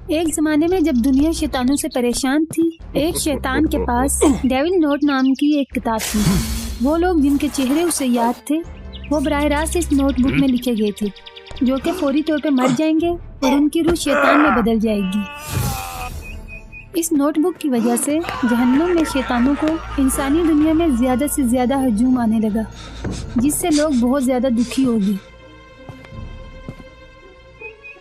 ایک زمانے میں جب دنیا شیطانوں سے پریشان تھی، ایک شیطان کے پاس ڈیول نوٹ نام کی ایک کتاب تھی۔ وہ لوگ جن کے چہرے اسے یاد تھے وہ براہ راست اس نوٹ بک میں لکھے گئے تھے، جو کہ فوری طور پہ مر جائیں گے اور ان کی روح شیطان میں بدل جائے گی۔ اس نوٹ بک کی وجہ سے جہنم میں شیطانوں کو انسانی دنیا میں زیادہ سے زیادہ ہجوم آنے لگا، جس سے لوگ بہت زیادہ دکھی ہو گئے۔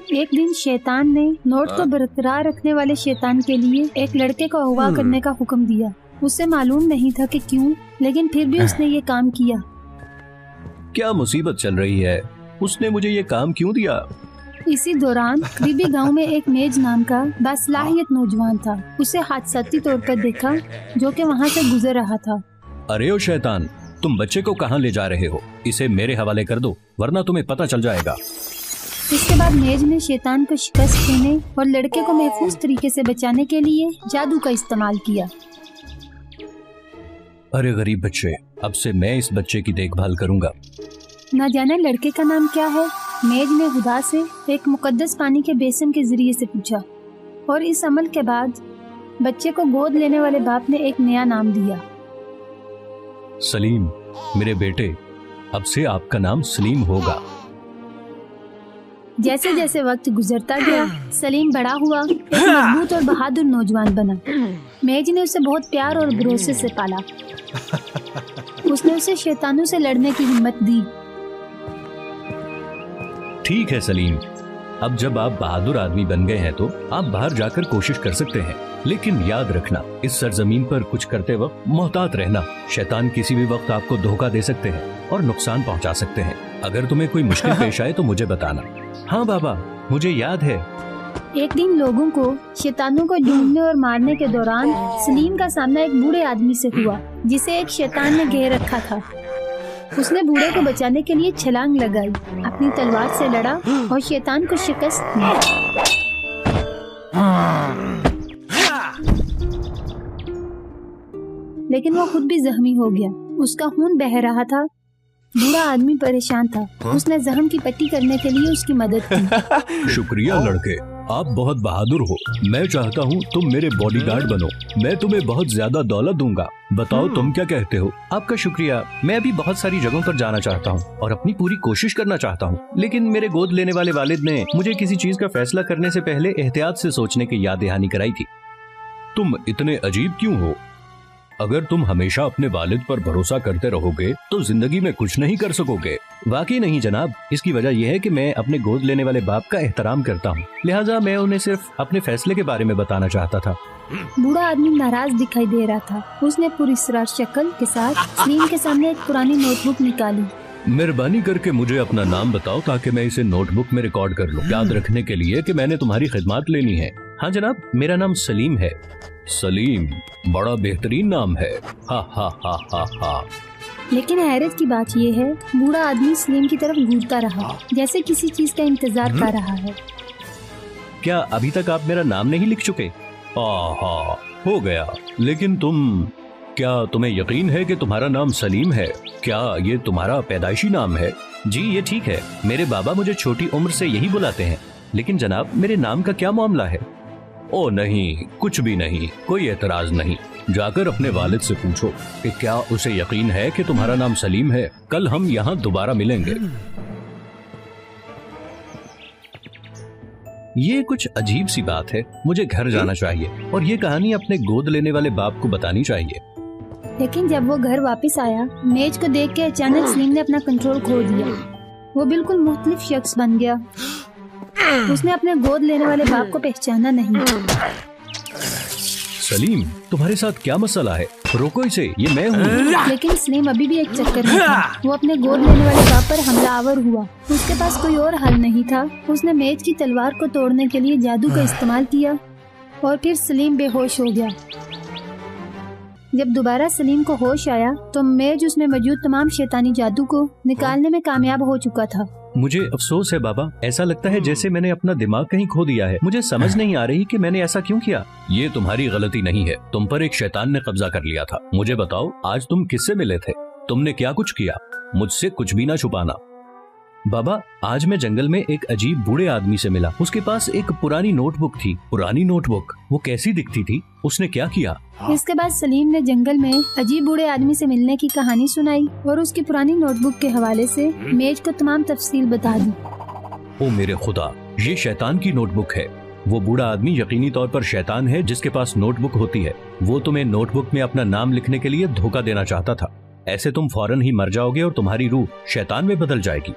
ایک دن شیطان نے نوٹ کو برقرار رکھنے والے شیطان کے لیے ایک لڑکے کو اغوا کرنے کا حکم دیا۔ اسے معلوم نہیں تھا کہ کیوں، لیکن پھر بھی اس نے یہ کام کیا۔ کیا مصیبت چل رہی ہے؟ اس نے مجھے یہ کام کیوں دیا؟ اسی دوران قریبی گاؤں میں ایک میج نام کا باصلاحیت نوجوان تھا۔ اسے حادثاتی طور پر دیکھا جو کہ وہاں سے گزر رہا تھا۔ ارے او شیطان، تم بچے کو کہاں لے جا رہے ہو؟ اسے میرے حوالے کر دو ورنہ تمہیں پتہ چل جائے گا۔ اس کے بعد میج نے شیطان کو شکست دینے اور لڑکے کو محفوظ طریقے سے بچانے کے لیے جادو کا استعمال کیا۔ ارے غریب بچے، اب سے میں اس بچے کی دیکھ بھال کروں گا۔ نہ جانے لڑکے کا نام کیا ہے، میج نے خدا سے ایک مقدس پانی کے بیسن کے ذریعے سے پوچھا، اور اس عمل کے بعد بچے کو گود لینے والے باپ نے ایک نیا نام دیا۔ سلیم، میرے بیٹے، اب سے آپ کا نام سلیم ہوگا۔ جیسے جیسے وقت گزرتا گیا، سلیم بڑا ہوا، ایک مضبوط اور بہادر نوجوان بنا۔ میج نے اسے بہت پیار اور بھروسے سے پالا۔ اس نے اسے شیطانوں سے لڑنے کی ہمت دی۔ ٹھیک ہے سلیم، اب جب آپ بہادر آدمی بن گئے ہیں تو آپ باہر جا کر کوشش کر سکتے ہیں، لیکن یاد رکھنا اس سرزمین پر کچھ کرتے وقت محتاط رہنا۔ شیطان کسی بھی وقت آپ کو دھوکہ دے سکتے ہیں اور نقصان پہنچا سکتے ہیں۔ اگر تمہیں کوئی مشکل پیش آئے تو مجھے بتانا۔ ہاں بابا، مجھے یاد ہے۔ ایک دن لوگوں کو شیطانوں کو ڈھونڈنے اور مارنے کے دوران سلیم کا سامنا ایک بوڑھے آدمی سے ہوا جسے ایک شیطان نے گھیر رکھا تھا۔ اس نے بوڑھے کو بچانے کے لیے چھلانگ لگائی، اپنی تلوار سے لڑا اور شیطان کو شکست دی۔ لیکن وہ خود بھی زخمی ہو گیا، اس کا خون بہہ رہا تھا۔ بوڑھا آدمی پریشان تھا، اس نے زخم کی پٹی کرنے کے لیے اس کی مدد کی۔ شکریہ لڑکے، آپ بہت بہادر ہو۔ میں چاہتا ہوں تم میرے باڈی گارڈ بنو، میں تمہیں بہت زیادہ دولت دوں گا۔ بتاؤ تم کیا کہتے ہو؟ آپ کا شکریہ، میں ابھی بہت ساری جگہوں پر جانا چاہتا ہوں اور اپنی پوری کوشش کرنا چاہتا ہوں، لیکن میرے گود لینے والے والد نے مجھے کسی چیز کا فیصلہ کرنے سے پہلے احتیاط سے سوچنے کی یاد دہانی کرائی تھی۔ تم اتنے عجیب کیوں ہو؟ اگر تم ہمیشہ اپنے والد پر بھروسہ کرتے رہو گے تو زندگی میں کچھ نہیں کر سکو گے۔ واقعی نہیں جناب، اس کی وجہ یہ ہے کہ میں اپنے گود لینے والے باپ کا احترام کرتا ہوں، لہٰذا میں انہیں صرف اپنے فیصلے کے بارے میں بتانا چاہتا تھا۔ بوڑھا آدمی ناراض دکھائی دے رہا تھا۔ اس نے پوری اسرار شکل کے ساتھ سلیم کے سامنے ایک پرانی نوٹ بک نکالی۔ مہربانی کر کے مجھے اپنا نام بتاؤ تاکہ میں اسے نوٹ بک میں ریکارڈ کر لوں، یاد رکھنے کے لیے کہ میں نے تمہاری خدمات لینی ہے۔ ہاں جناب، میرا نام سلیم ہے۔ سلیم، بڑا بہترین نام ہے۔ ہاں ہاں ہاں ہاں ہاں۔ لیکن حیرت کی بات یہ ہے، بوڑھا آدمی سلیم کی طرف گھورتا رہا جیسے کسی چیز کا انتظار کر رہا ہے۔ کیا ابھی تک آپ میرا نام نہیں لکھ چکے؟ ہاں ہو گیا، لیکن کیا تمہیں یقین ہے کہ تمہارا نام سلیم ہے؟ کیا یہ تمہارا پیدائشی نام ہے؟ جی یہ ٹھیک ہے، میرے بابا مجھے چھوٹی عمر سے یہی بلاتے ہیں، لیکن جناب میرے نام کا کیا معاملہ ہے؟ او نہیں، کچھ بھی نہیں، کوئی اعتراض نہیں۔ جا کر اپنے والد سے پوچھو کہ کیا اسے یقین ہے کہ تمہارا نام سلیم ہے۔ کل ہم یہاں دوبارہ ملیں گے۔ یہ کچھ عجیب سی بات ہے، مجھے گھر جانا چاہیے اور یہ کہانی اپنے گود لینے والے باپ کو بتانی چاہیے۔ لیکن جب وہ گھر واپس آیا، میج کو دیکھ کے اچانک سلیم نے اپنا کنٹرول کھو دیا۔ وہ بالکل مختلف شخص بن گیا۔ اس نے اپنے گود لینے والے باپ کو پہچانا نہیں۔ سلیم، تمہارے ساتھ کیا مسئلہ ہے؟ روکو اسے، یہ میں ہوں۔ لیکن سلیم ابھی بھی ایک چکر میں تھا۔ وہ اپنے گود لینے والے باپ پر حملہ آور ہوا۔ اس کے پاس کوئی اور حل نہیں تھا۔ اس نے میج کی تلوار کو توڑنے کے لیے جادو کا استعمال کیا اور پھر سلیم بے ہوش ہو گیا۔ جب دوبارہ سلیم کو ہوش آیا تو میج اس میں موجود تمام شیطانی جادو کو نکالنے میں کامیاب ہو چکا تھا۔ مجھے افسوس ہے بابا، ایسا لگتا ہے جیسے میں نے اپنا دماغ کہیں کھو دیا ہے۔ مجھے سمجھ نہیں آ رہی کہ میں نے ایسا کیوں کیا۔ یہ تمہاری غلطی نہیں ہے، تم پر ایک شیطان نے قبضہ کر لیا تھا۔ مجھے بتاؤ، آج تم کس سے ملے تھے؟ تم نے کیا کچھ کیا؟ مجھ سے کچھ بھی نہ چھپانا۔ बाबा, आज मैं जंगल में एक अजीब बूढ़े आदमी से मिला। उसके पास एक पुरानी नोटबुक थी। पुरानी नोटबुक? वो कैसी दिखती थी? उसने क्या किया? इसके बाद सलीम ने जंगल में अजीब बूढ़े आदमी से मिलने की कहानी सुनाई और उसकी पुरानी नोटबुक के हवाले से मेज को तमाम तफसील बता दी। ओ मेरे खुदा, ये शैतान की नोटबुक है। वो बूढ़ा आदमी यकीनी तौर पर शैतान है जिसके पास नोटबुक होती है। वो तुम्हें नोटबुक में अपना नाम लिखने के लिए धोखा देना चाहता था। ऐसे तुम फौरन ही मर जाओगे और तुम्हारी रूह शैतान में बदल जाएगी।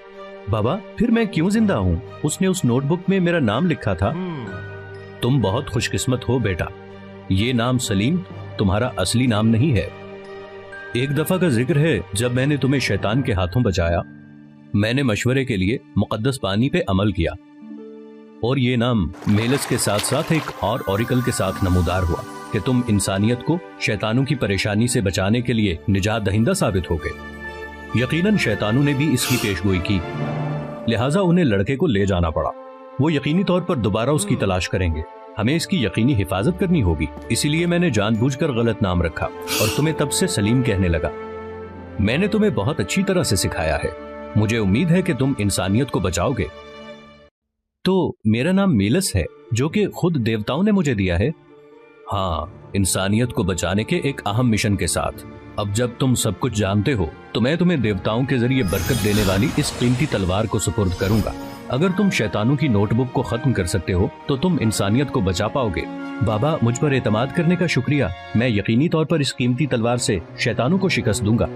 बाबा, फिर मैं क्यों जिंदा हूँ? उसने उस नोटबुक में मेरा नाम लिखा था। तुम बहुत खुशकिस्मत हो बेटा। ये नाम सलीम तुम्हारा असली नाम नहीं है। एक दफा का जिक्र है जब मैंने तुम्हें शैतान के हाथों बचाया। मैंने मशवरे के लिए मुकद्दस पानी पे अमल किया और ये नाम मेलस के साथ साथ एक और ऑरिकल के साथ नमूदार हुआ कि तुम इंसानियत को शैतानों की परेशानी से बचाने के लिए निजात दहिंदा साबित हो गए। यकीनन शैतानों ने भी इसकी पेशगोई की, लिहाजा उन्हें लड़के को ले जाना पड़ा। वो यकीनी तौर पर दोबारा उसकी तलाश करेंगे। हमें इसकी यकीनी हिफाजत करनी होगी। इसीलिए मैंने जानबूझकर गलत नाम रखा और तुम्हें तब से सलीम कहने लगा। मैंने तुम्हें बहुत अच्छी तरह से सिखाया है। मुझे उम्मीद है कि तुम इंसानियत को बचाओगे। तो मेरा नाम मेलस है, जो कि खुद देवताओं ने मुझे दिया है। हाँ, इंसानियत को बचाने के एक अहम मिशन के साथ। अब जब तुम सब कुछ जानते हो तो मैं तुम्हें देवताओं के जरिए बरकत देने वाली इस कीमती तलवार को सुपुर्द करूंगा। अगर तुम शैतानों की नोटबुक को खत्म कर सकते हो तो तुम इंसानियत को बचा पाओगे। बाबा, मुझ पर एतमाद करने का शुक्रिया। मैं यकीनी तौर पर इस कीमती तलवार से शैतानों को शिकस्त दूंगा।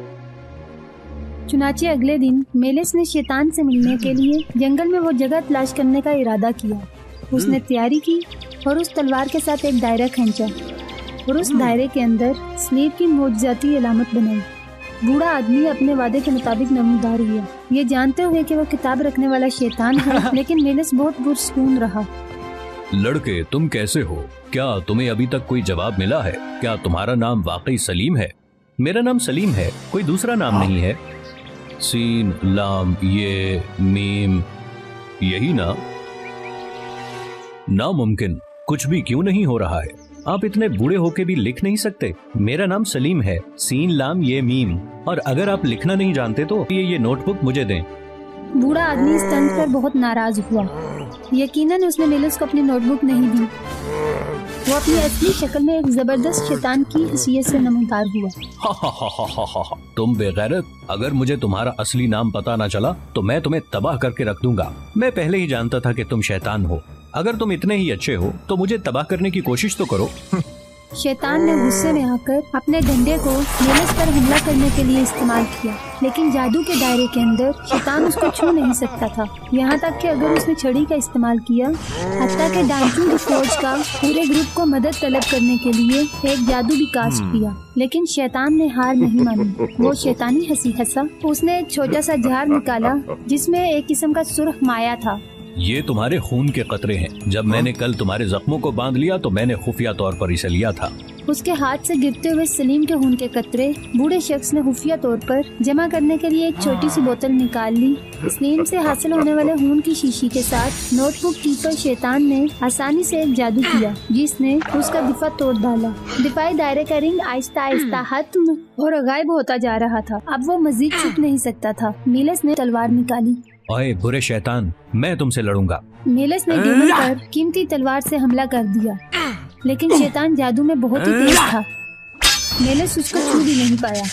चुनाचे अगले दिन मेलिस ने शैतान से मिलने के लिए जंगल में वो जगह तलाश करने का इरादा किया। उसने तैयारी की और उस तलवार के साथ एक दायरा खींचा और उस दायरे के अंदर स्लीप की मोजजाती अलामत बनाई। बूढ़ा आदमी अपने वादे के मुताबिक नमूदार हुआ, ये जानते हुए कि वो किताब रखने वाला शैतान है। लेकिन मेलिस बहुत पुरसुकून रहा। लड़के, तुम कैसे हो? क्या तुम्हें अभी तक कोई जवाब मिला है? क्या तुम्हारा नाम वाकई सलीम है? मेरा नाम सलीम है, कोई दूसरा नाम नहीं है। सीन, लाम, ये, मीम, यही ना? नामुमकिन, कुछ भी क्यों नहीं हो रहा है? आप इतने बूढ़े होके भी लिख नहीं सकते? मेरा नाम सलीम है, सीन, लाम, ये, मीम। और अगर आप लिखना नहीं जानते तो ये नोटबुक मुझे दें। बूढ़ा आदमी इस तंज पर बहुत नाराज हुआ। यकीनन उसने मेलिस को अपनी नोटबुक नहीं दी। वो अपनी असली शक्ल में एक जबरदस्त शैतान की हैसियत से नमूदार हुआ। तुम बेगैरत, अगर मुझे तुम्हारा असली नाम पता न चला तो मैं तुम्हें तबाह करके रख दूंगा। मैं पहले ही जानता था कि तुम शैतान हो। अगर तुम इतने ही अच्छे हो तो मुझे तबाह करने की कोशिश तो करो। शैतान ने गुस्से में आकर अपने डंडे को मेलिस पर हमला करने के लिए इस्तेमाल किया, लेकिन जादू के दायरे के अंदर शैतान उसको छू नहीं सकता था। यहाँ तक कि अगर उसने छड़ी का इस्तेमाल किया, हत्ता के डांसिंग फौज का पूरे ग्रुप को मदद तलब करने के लिए एक जादू भी कास्ट किया, लेकिन शैतान ने हार नहीं मानी। वो शैतानी हंसी हंसा। उसने एक छोटा सा जार निकाला जिसमें एक किस्म का सुर्ख माया था। ये तुम्हारे खून के कतरे हैं। जब मैंने कल तुम्हारे जख्मों को बांध लिया तो मैंने खुफिया तौर पर इसे लिया था। उसके हाथ से गिरते हुए सलीम के खून के कतरे बूढ़े शख्स ने खुफिया तौर पर जमा करने के लिए एक छोटी सी बोतल निकाल ली। सलीम से हासिल होने वाले खून की शीशी के साथ नोटबुक कीपर शैतान ने आसानी से एक जादू किया जिसने उसका दिफा तोड़ डाला। दिफाई दायरे का रिंग आहिस्ता आहिस्ता खत्म और गायब होता जा रहा था। अब वो मजीद छुप नहीं सकता था। मेलिस ने तलवार निकाली। ओए बुरे शैतान, मैं तुमसे लड़ूंगा। मेलिस ने डेमन पर कीमती तलवार से हमला कर दिया, लेकिन शैतान जादू में बहुत ही तेज था। मेलिस उसको छू भी नहीं पाया।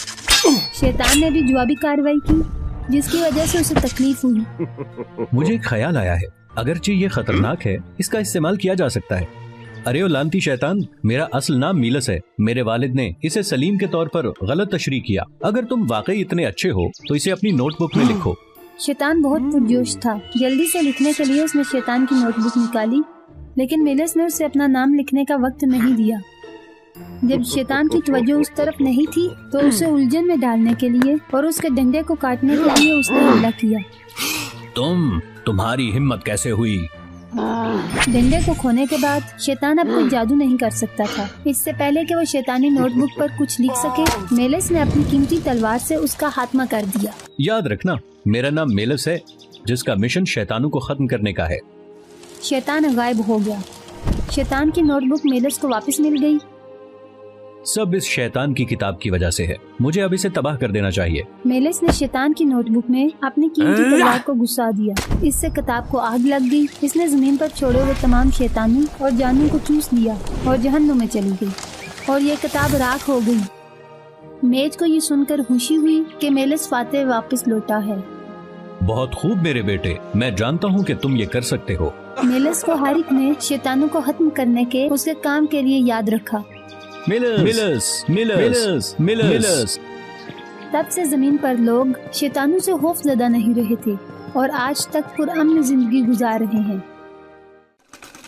शैतान ने भी जवाबी कार्रवाई की जिसकी वजह से उसे तकलीफ हुई। मुझे एक ख्याल आया है, अगरचे ये खतरनाक है, इसका इस्तेमाल किया जा सकता है। अरे ओ लानती शैतान, मेरा असल नाम मेलिस है। मेरे वालिद ने इसे सलीम के तौर पर गलत तशरीह किया। अगर तुम वाकई इतने अच्छे हो तो इसे अपनी नोटबुक में लिखो। शैतान बहुत पुरजोश था। जल्दी से लिखने के लिए उसने शैतान की नोटबुक निकाली, लेकिन मेलिस ने उसे अपना नाम लिखने का वक्त नहीं दिया। जब शैतान की तवज्जो उस तरफ नहीं थी तो उसे उलझन में डालने के लिए और उसके डंडे को काटने के लिए उसने हमला किया। तुम्हारी हिम्मत कैसे हुई? डंडे को खोने के बाद शैतान अब कोई जादू नहीं कर सकता था। इससे पहले कि वो शैतानी नोटबुक पर कुछ लिख सके, मेलिस ने अपनी कीमती तलवार से उसका खात्मा कर दिया। याद रखना, मेरा नाम मेलिस है, जिसका मिशन शैतानों को खत्म करने का है। शैतान गायब हो गया। शैतान की नोटबुक मेलिस को वापस मिल गई। सब इस शैतान की किताब की वजह से है। मुझे अब इसे तबाह कर देना चाहिए। मेलिस ने शैतान की नोटबुक में अपनी कीमती तलवार को घुसा दिया। इससे किताब को आग लग गई। इसने जमीन पर छोड़े हुए तमाम शैतानों और जानों को चूस लिया और जहन्नुम में चली गई और ये किताब राख हो गई। मेज को ये सुनकर खुशी हुई कि मेलिस फातेह वापस लौटा है। बहुत खूब मेरे बेटे, मैं जानता हूँ कि तुम ये कर सकते हो। मेलिस को हारिक ने शैतानों को खत्म करने के उसके काम के लिए याद रखा। मिलस। तब से जमीन पर लोग शैतानों से खौफज़दा नहीं रहे थे और आज तक पुरअमन जिंदगी गुजार रहे हैं।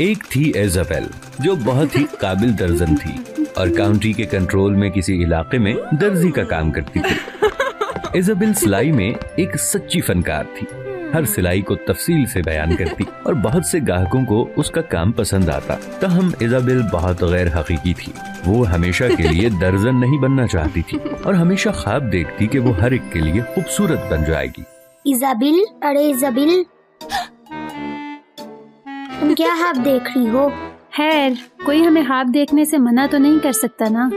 एक थी इज़ाबेल जो बहुत ही काबिल दर्जन थी और काउंटी के कंट्रोल में किसी इलाके में दर्जी का काम करती थी। इज़ाबेल सिलाई में एक सच्ची फनकार थी। हर सिलाई को तफसील से बयान करती और बहुत से ग्राहकों को उसका काम पसंद आता। तहम इज़ाबेल बहुत गैर हकीकी थी। वो हमेशा के लिए दर्जन नहीं बनना चाहती थी और हमेशा ख्वाब देखती कि वो हर एक के लिए खूबसूरत बन जाएगी। इज़ाबेल, अरे इज़ाबेल, तुम क्या ख्वाब देख रही हो? खैर, कोई हमें ख्वाब देखने से मना तो नहीं कर सकता ना।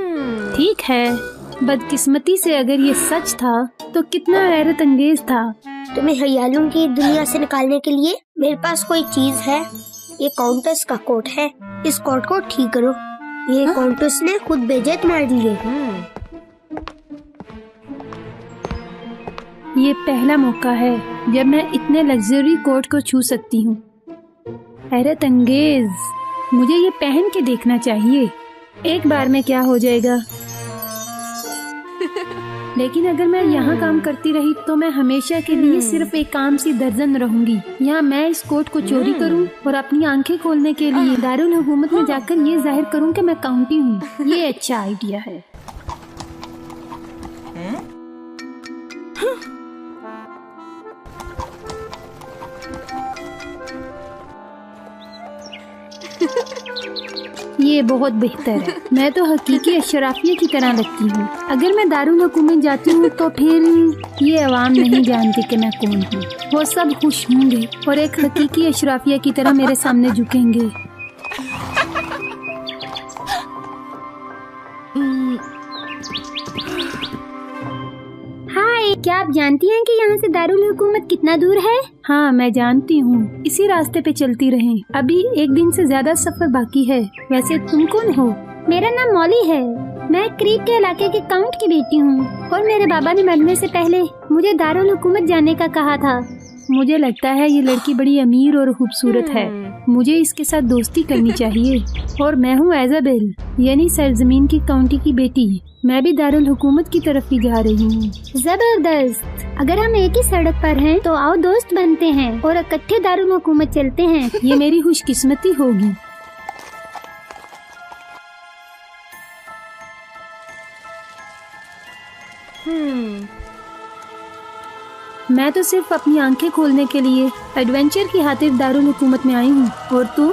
ठीक है, बदकिस्मती से अगर ये सच था तो कितना हैरत अंगेज था। तुम्हें ख्यालों की दुनिया से निकालने के लिए मेरे पास कोई चीज है। ये काउंटस का कोट है। इस कोट को ठीक करो। ये काउंटस ने खुद भेजे तुम्हारे लिए। ये पहला मौका है जब मैं इतने लग्जरी कोट को छू सकती हूँ। हैरत अंगेज, मुझे ये पहन के देखना चाहिए। एक बार में क्या हो जाएगा। लेकिन अगर मैं यहाँ काम करती रही तो मैं हमेशा के लिए सिर्फ एक काम सी दर्जन रहूंगी। या मैं इस कोट को चोरी करूँ और अपनी आंखें खोलने के लिए दारुल हुकूमत में जाकर ये जाहिर करूँ कि मैं काउंटी हूँ। ये अच्छा आइडिया है। ये बहुत बेहतर है। मैं तो हकीकी अशराफिया की तरह लगती हूँ। अगर मैं दारुल हुकूमत जाती हूँ तो फिर ये अवाम नहीं जानती कि मैं कौन हूँ। वो सब खुश होंगे और एक हकीकी अशराफिया की तरह मेरे सामने झुकेंगे। हाय, क्या आप जानती हैं कि यहाँ से दारुल हुकूमत कितना दूर है? हाँ, मैं जानती हूँ। इसी रास्ते पे चलती रहें। अभी एक दिन से ज्यादा सफर बाकी है। वैसे तुम कौन हो? मेरा नाम मौली है। मैं क्रीक के इलाके के काउंट की बेटी हूँ और मेरे बाबा ने मरने से पहले मुझे दारुल हुकूमत जाने का कहा था। मुझे लगता है ये लड़की बड़ी अमीर और खूबसूरत है। मुझे इसके साथ दोस्ती करनी चाहिए। और मैं हूँ इज़ाबेल, यानी सरजमीन की काउंटी की बेटी। मैं भी दारुल हुकूमत की तरफ ही जा रही हूँ। जबरदस्त। अगर हम एक ही सड़क पर हैं तो आओ दोस्त बनते हैं और इकट्ठे दारुल हुकूमत चलते हैं। ये मेरी खुशकिस्मती होगी। मैं तो सिर्फ अपनी आंखें खोलने के लिए एडवेंचर की खातिर दारुल हुकूमत में आई हूँ। और तुम?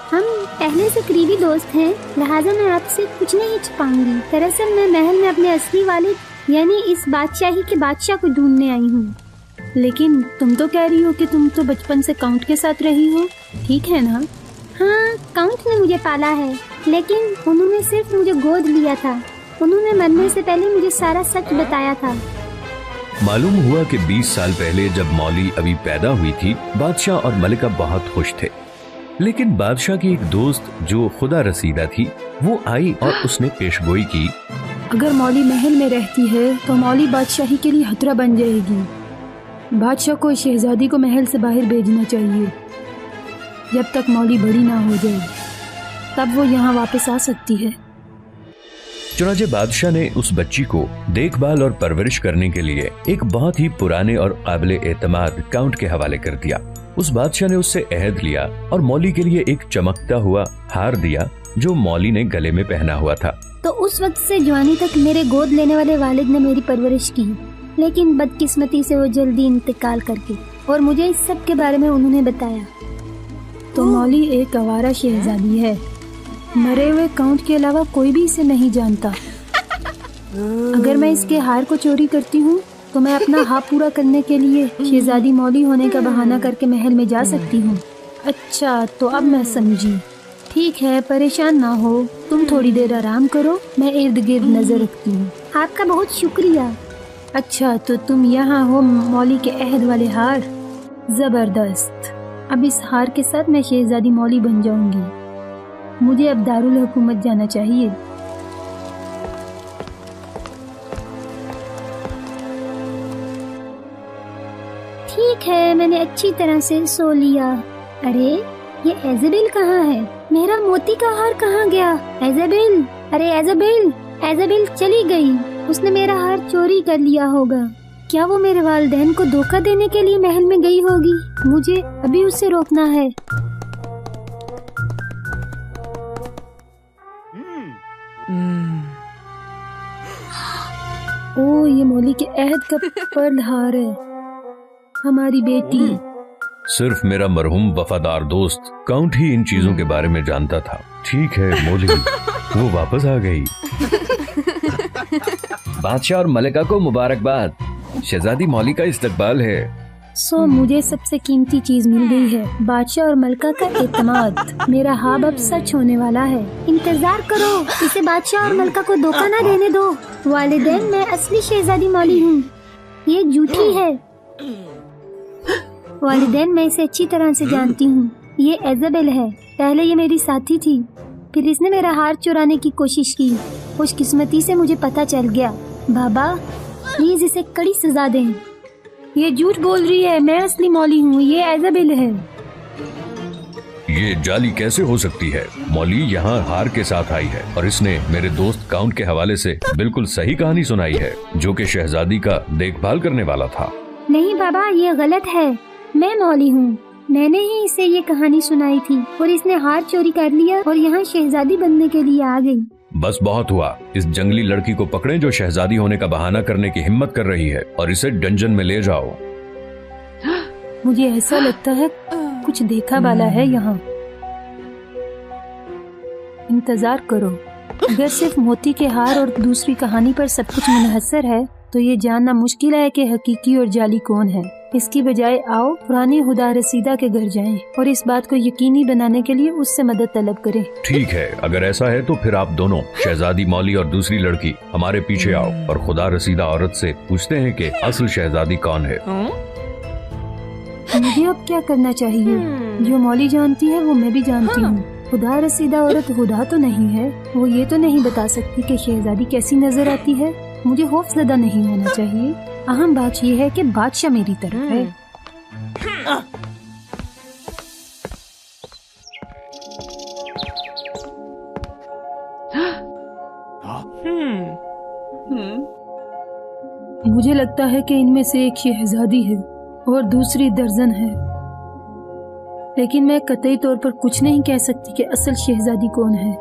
हम पहले से करीबी दोस्त हैं, लिहाजा मैं आपसे कुछ नहीं छुपाऊंगी। दरअसल मैं महल में अपने असली वालिद यानी इस बादशाही के बादशाह को ढूंढने आई हूँ। लेकिन तुम तो कह रही हो कि तुम तो बचपन से काउंट के साथ रही हो, ठीक है ना? हाँ, काउंट ने मुझे पाला है, लेकिन उन्होंने सिर्फ मुझे गोद लिया था। उन्होंने मरने से पहले मुझे सारा सच बताया था। मालूम हुआ कि 20 साल पहले जब मौली अभी पैदा हुई थी, बादशाह और मलिका बहुत खुश थे। लेकिन बादशाह की एक दोस्त जो खुदा रसीदा थी, वो आई और उसने पेशगोई की, अगर मौली महल में रहती है तो मौली बादशाही के लिए खतरा बन जाएगी। बादशाह को शहजादी को महल से बाहर भेजना चाहिए जब तक मौली बड़ी ना हो जाए, तब वो यहाँ वापस आ सकती है। चुनांचे बादशाह ने उस बच्ची को देखभाल और परवरिश करने के लिए एक बहुत ही पुराने और काबिले एतमाद काउंट के हवाले कर दिया। उस बादशाह ने उससे अहद लिया और मौली के लिए एक चमकता हुआ हार दिया जो मौली ने गले में पहना हुआ था। तो उस वक्त से जवानी तक मेरे गोद लेने वाले वालिद ने मेरी परवरिश की, लेकिन बदकिस्मती से वो जल्दी इंतकाल कर गई और मुझे इस सब के बारे में उन्होंने बताया। तो मौली एक आवारा शहजादी है। मरे हुए काउंट के अलावा कोई भी इसे नहीं जानता। अगर मैं इसके हार को चोरी करती हूँ तो मैं अपना हाथ पूरा करने के लिए शहजादी मौली होने का बहाना करके महल में जा सकती हूँ। अच्छा, तो अब मैं समझी। ठीक है, परेशान ना हो, तुम थोड़ी देर आराम करो, मैं इर्द गिर्द नजर रखती हूँ। आपका बहुत शुक्रिया। अच्छा, तो तुम यहाँ हो मौली के अहद वाले हार? जबरदस्त। अब इस हार के साथ मैं शहजादी मौली बन जाऊंगी। मुझे अब दारुल हुकूमत जाना चाहिए। ठीक है, मैंने अच्छी तरह से सो लिया। अरे ये एज़ेबेल कहाँ है? मेरा मोती का हार कहाँ गया? एज़ेबेल, अरे एज़ेबेल, एज़ेबेल चली गई। उसने मेरा हार चोरी कर लिया होगा। क्या वो मेरे वालिदैन को धोखा देने के लिए महल में गई होगी? मुझे अभी उससे रोकना है। ओ, ये मौली के अहद का पर्ल हार है। हमारी बेटी। सिर्फ मेरा मरहूम वफादार दोस्त काउंट ही इन चीजों के बारे में जानता था। ठीक है मौली, वो वापस आ गई। बादशाह और मलिका को मुबारकबाद। शहजादी मौली का इस्तकबाल है। सो मुझे सबसे कीमती चीज मिल गई है, बादशाह और मलका का एतमाद। मेरा ख्वाब अब सच होने वाला है। इंतजार करो, इसे बादशाह और मलका को धोखा न देने दो। वालिदैन, मैं असली शहजादी मौली हूँ, ये झूठी है। वालिदैन, मैं इसे अच्छी तरह से जानती हूँ। ये एज़ेबेल है। पहले ये मेरी साथी थी, फिर इसने मेरा हार चुराने की कोशिश की। खुशकिस्मती से मुझे पता चल गया। बाबा प्लीज इसे कड़ी सजा दें। ये झूठ बोल रही है, मैं असली मौली हूँ, ये एज़ेबेल है। ये जाली कैसे हो सकती है? मौली यहाँ हार के साथ आई है और इसने मेरे दोस्त काउंट के हवाले से बिल्कुल सही कहानी सुनाई है, जो कि शहजादी का देखभाल करने वाला था। नहीं बाबा, ये गलत है। मैं मौली हूँ, मैंने ही इसे ये कहानी सुनाई थी और इसने हार चोरी कर लिया और यहाँ शहजादी बनने के लिए आ गई। बस बहुत हुआ। इस जंगली लड़की को पकड़ें जो शहजादी होने का बहाना करने की हिम्मत कर रही है, और इसे डंजन में ले जाओ। मुझे ऐसा लगता है कुछ देखा वाला है यहाँ। इंतजार करो। अगर सिर्फ मोती के हार और दूसरी कहानी पर सब कुछ मुनहसर है तो ये जानना मुश्किल है कि हकीकी और जाली कौन है। इसकी बजाय आओ पुरानी खुदा रसीदा के घर जाएं और इस बात को यकीनी बनाने के लिए उससे मदद तलब करें। ठीक है, अगर ऐसा है तो फिर आप दोनों, शहजादी मौली और दूसरी लड़की, हमारे पीछे आओ और खुदा रसीदा औरत से पूछते हैं कि असल शहजादी कौन है। मुझे अब क्या करना चाहिए? जो मौली जानती है वो मैं भी जानती हूँ। खुदा रसीदा औरत खुदा तो नहीं है, वो ये तो नहीं बता सकती कि शहजादी कैसी नजर आती है। मुझे खौफजदा नहीं होना चाहिए। अहम बात यह है कि बादशाह मेरी तरफ है। मुझे लगता है कि इनमें से एक शहजादी है और दूसरी दर्जन है, लेकिन मैं कतई तौर पर कुछ नहीं कह सकती कि असल शहजादी कौन है।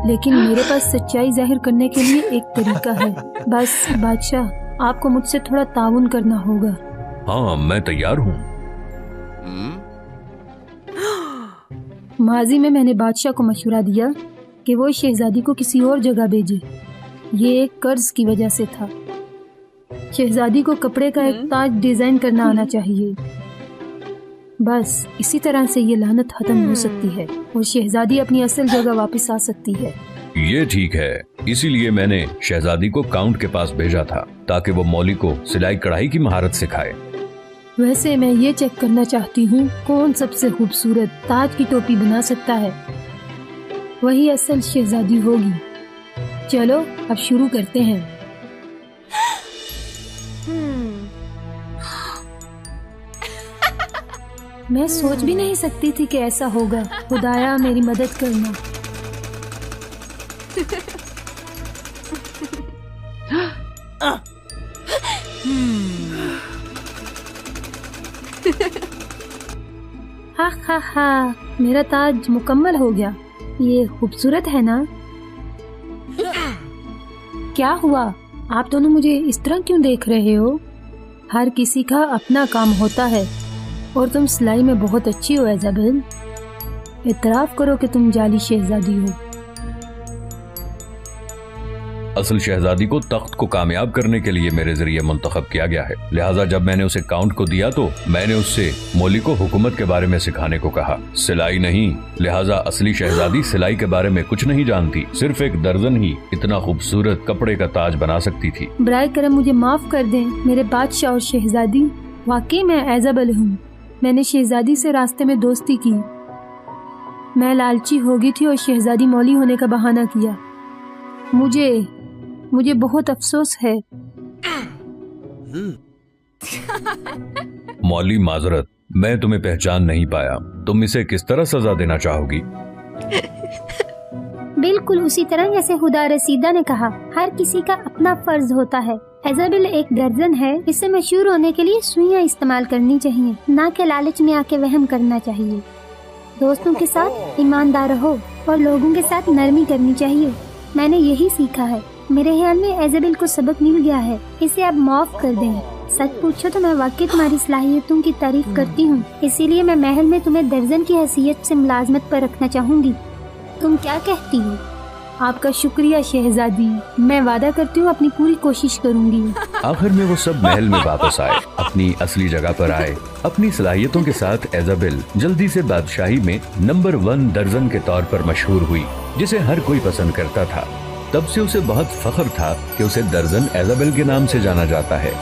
लेकिन मेरे पास सच्चाई जाहिर करने के लिए एक तरीका है। बस बादशाह, आपको मुझसे थोड़ा ताउन करना होगा। हाँ, मैं तैयार हूँ। माजी में मैंने बादशाह को मशवरा दिया कि वो शहजादी को किसी और जगह भेजे। ये एक कर्ज की वजह से था। शहजादी को कपड़े का एक ताज डिजाइन करना आना चाहिए। बस इसी तरह से ये लानत खत्म हो सकती है और शहजादी अपनी असल जगह वापस आ सकती है। ये ठीक है, इसीलिए मैंने शहजादी को काउंट के पास भेजा था ताकि वो मौली को सिलाई कढ़ाई की महारत सिखाए। वैसे मैं ये चेक करना चाहती हूँ कौन सबसे खूबसूरत ताज की टोपी बना सकता है। वही असल शहजादी होगी। चलो अब शुरू करते हैं। मैं सोच भी नहीं सकती थी कि ऐसा होगा। खुदाया मेरी मदद करना। हा हा हा, मेरा ताज मुकम्मल हो गया। ये खूबसूरत है ना? क्या हुआ? आप दोनों मुझे इस तरह क्यों देख रहे हो? हर किसी का अपना काम होता है और तुम सिलाई में बहुत अच्छी हो एज़ेबेल। इतराफ करो कि तुम जाली शहजादी हो। असल शहजादी को तख्त को कामयाब करने के लिए मेरे जरिए मुंतखब किया गया है। लिहाजा जब मैंने उसे काउंट को दिया तो मैंने उससे मौली को हुकूमत के बारे में सिखाने को कहा, सिलाई नहीं। लिहाजा असली शहजादी सिलाई के बारे में कुछ नहीं जानती, सिर्फ एक दर्जन ही इतना खूबसूरत कपड़े का ताज बना सकती थी। बराए करम मुझे माफ कर दें मेरे बादशाह और शहजादी, वाकई मैं एजाबेल हूँ। मैंने शहजादी से रास्ते में दोस्ती की। मैं लालची हो गई थी और शहजादी मौली होने का बहाना किया। मुझे बहुत अफसोस है। मौली माजरत, मैं तुम्हें पहचान नहीं पाया। तुम इसे किस तरह सजा देना चाहोगी? बिल्कुल उसी तरह जैसे खुदा रसीदा ने कहा, हर किसी का अपना फर्ज होता है। एजाबेल एक दर्जन है, इसे मशहूर होने के लिए सुइयां इस्तेमाल करनी चाहिए, ना कि लालच में आके वहम करना चाहिए। दोस्तों के साथ ईमानदार रहो और लोगों के साथ नरमी करनी चाहिए। मैंने यही सीखा है। मेरे ख्याल में एजाबेल को सबक मिल गया है, इसे आप माफ कर दें। सच पूछो तो मैं वाकई तुम्हारी सलाहियतों की तारीफ करती हूँ, इसीलिए मैं महल में तुम्हें दर्जन की हैसियत से मुलाजमत पर रखना चाहूँगी। तुम क्या कहती हो? आपका शुक्रिया शहजादी, मैं वादा करती हूँ अपनी पूरी कोशिश करूँगी। आखिर में वो सब महल में वापस आए, अपनी असली जगह पर आए। अपनी सलाहियतों के साथ एजाबेल जल्दी से बादशाही में नंबर 1 दर्जन के तौर पर मशहूर हुई, जिसे हर कोई पसंद करता था। तब से उसे बहुत फख्र था कि उसे दर्जन एजाबेल के नाम से जाना जाता है।